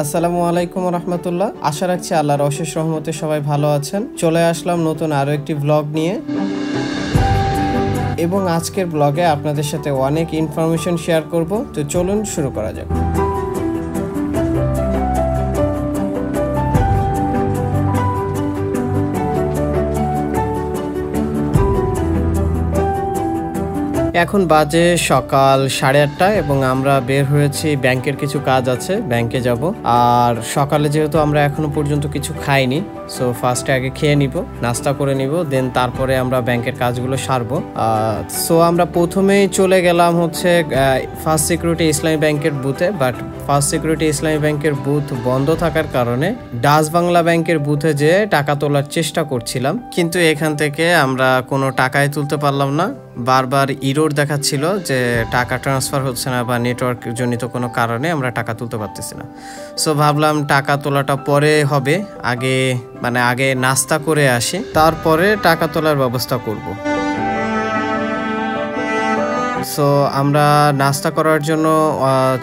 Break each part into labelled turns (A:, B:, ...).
A: আসসালামু আলাইকুম রহমতুল্লাহ। আশা রাখছি আল্লাহর অশেষ রহমতে সবাই ভালো আছেন। চলে আসলাম নতুন আরও একটি ব্লগ নিয়ে এবং আজকের ব্লগে আপনাদের সাথে অনেক ইনফরমেশন শেয়ার করব। তো চলুন শুরু করা যাক। এখন বাজে সকাল 8:30 এবং আমরা বের হয়েছি, ব্যাংকের কিছু কাজ আছে, ব্যাংকে যাব। আর সকালে যেহেতু আমরা এখনো পর্যন্ত কিছু খাইনি, সো ফার্স্টে আগে খেয়ে নিব, নাস্তা করে নিব, দেন তারপরে আমরা ব্যাংকের কাজগুলো সারবো। সো আমরা প্রথমেই চলে গেলাম হচ্ছে ফার্স্ট সিকিউরিটি ইসলামী ব্যাংকের বুথে, বাট ফার্স্ট সিকিউরিটি ইসলামী ব্যাংকের বুথ বন্ধ থাকার কারণে ডাচ বাংলা ব্যাংকের বুথে যেয়ে টাকা তোলার চেষ্টা করছিলাম, কিন্তু এখান থেকে আমরা কোনো টাকাই তুলতে পারলাম না। বারবার ইরোর দেখাচ্ছিল যে টাকা ট্রান্সফার হচ্ছে না বা নেটওয়ার্ক জনিত কোনো কারণে আমরা টাকা তুলতে পারতেছি না। সো ভাবলাম টাকা তোলাটা পরে হবে, আগে নাস্তা করে আসি, তারপরে টাকা তোলার ব্যবস্থা করব। সো আমরা নাস্তা করার জন্য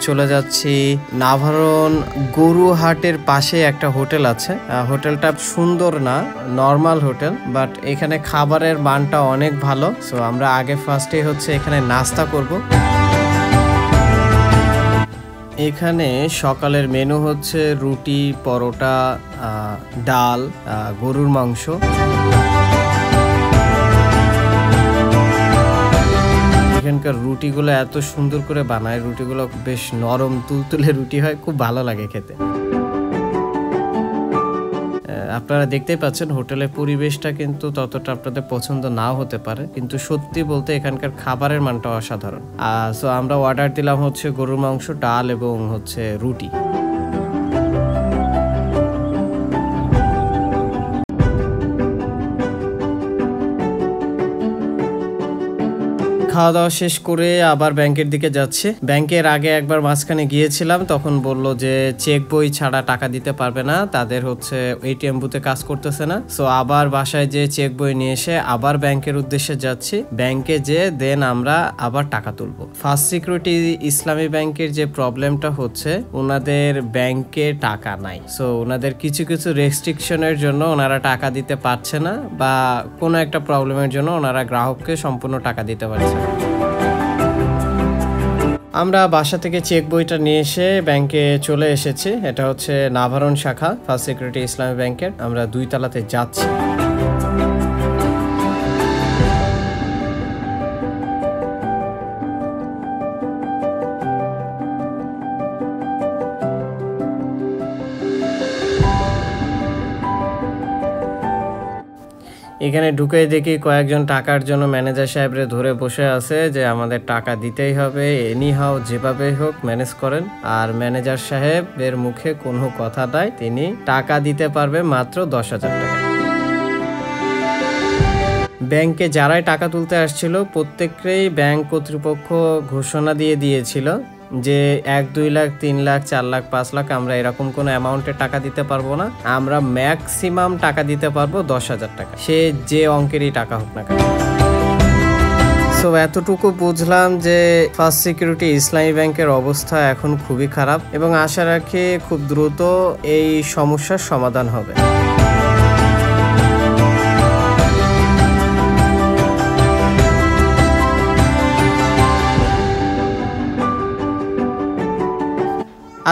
A: চলে যাচ্ছি নাভারন গরুহাটের পাশে একটা হোটেল আছে। হোটেলটা সুন্দর না, নর্মাল হোটেল, বাট এখানে খাবারের মানটা অনেক ভালো। সো আমরা আগে ফার্স্টে হচ্ছে এখানে নাস্তা করব। এখানে সকালের মেনু হচ্ছে রুটি, পরোটা, ডাল, গরুর মাংস। এখানকার রুটিগুলো এত সুন্দর করে বানায়, রুটিগুলো বেশ নরম তুলতুলে রুটি হয়, খুব ভালো লাগে খেতে। আপনারা দেখতেই পাচ্ছেন হোটেলের পরিবেশটা কিন্তু ততটা আপনাদের পছন্দ নাও হতে পারে, কিন্তু সত্যি বলতে এখানকার খাবারের মানটা অসাধারণ। সো আমরা অর্ডার দিলাম হচ্ছে গরুর মাংস, ডাল এবং হচ্ছে রুটি। খাওয়া দাওয়া শেষ করে আবার ব্যাংকের দিকে যাচ্ছে। ব্যাংকের আগে একবার মাঝখানে গিয়েছিলাম, তখন বলল যে চেক বই ছাড়া টাকা দিতে পারবে না, তাদের হচ্ছে এটিএম বুথে কাজ করতেছে না। সো আবার বাসায় যে চেক বই নিয়ে এসে আবার ব্যাংকের উদ্দেশ্যে যাচ্ছি। ব্যাংকে যে দেন আমরা আবার টাকা তুলবো। ফার্স্ট সিকিউরিটি ইসলামী ব্যাংকের যে প্রবলেমটা হচ্ছে, ওনাদের ব্যাংকে টাকা নাই। সো ওনাদের কিছু কিছু রেস্ট্রিকশনের জন্য ওনারা টাকা দিতে পারছে না, বা কোনো একটা প্রবলেমের জন্য ওনারা গ্রাহককে সম্পূর্ণ টাকা দিতে পারছে না। আমরা বাসা থেকে চেক বইটা নিয়ে এসে ব্যাংকে চলে এসেছি। এটা হচ্ছে নাভারন শাখা ফার্স্ট সিকিউরিটি ইসলামী ব্যাংকের। আমরা 2 তলাতে যাচ্ছি। এখানে ঢুকে দেখি কয়েকজন টাকার জন্য ম্যানেজার সাহেবরে ধরে বসে আছে যে আমাদের টাকা দিতেই হবে, এনি হাও যেভাবে হোক ম্যানেজ করেন। আর ম্যানেজার সাহেবের মুখে কোনো কথা নাই, তিনি টাকা দিতে পারবে মাত্র 10,000 টাকা। ব্যাংকে যারাই টাকা তুলতে আসছিল প্রত্যেককেই ব্যাংক কর্তৃপক্ষ ঘোষণা দিয়ে দিয়েছিল যে 1, 2 লাখ, 3 লাখ, 4 লাখ, 5 লাখ আমরা এরকম কোনো অ্যামাউন্টের টাকা দিতে পারবো না। আমরা ম্যাক্সিমাম টাকা দিতে পারবো 10,000 টাকা, সে যে অঙ্কেরই টাকা হোক না কেন। সো এতটুকু বুঝলাম যে ফার্স্ট সিকিউরিটি ইসলামী ব্যাংকের অবস্থা এখন খুবই খারাপ এবং আশা রাখি খুব দ্রুত এই সমস্যার সমাধান হবে।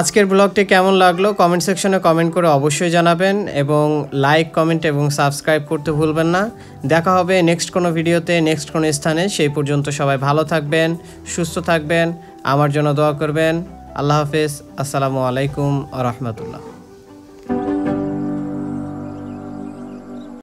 A: আজকের ব্লগটি কেমন লাগলো কমেন্ট সেকশনে কমেন্ট করে অবশ্যই জানাবেন এবং লাইক, কমেন্ট এবং সাবস্ক্রাইব করতে ভুলবেন না। দেখা হবে নেক্সট কোনো ভিডিওতে, নেক্সট কোনো স্থানে। সেই পর্যন্ত সবাই ভালো থাকবেন, সুস্থ থাকবেন, আমার জন্য দোয়া করবেন। আল্লাহ হাফেজ। আসসালামু আলাইকুম ওয়া রাহমাতুল্লাহ।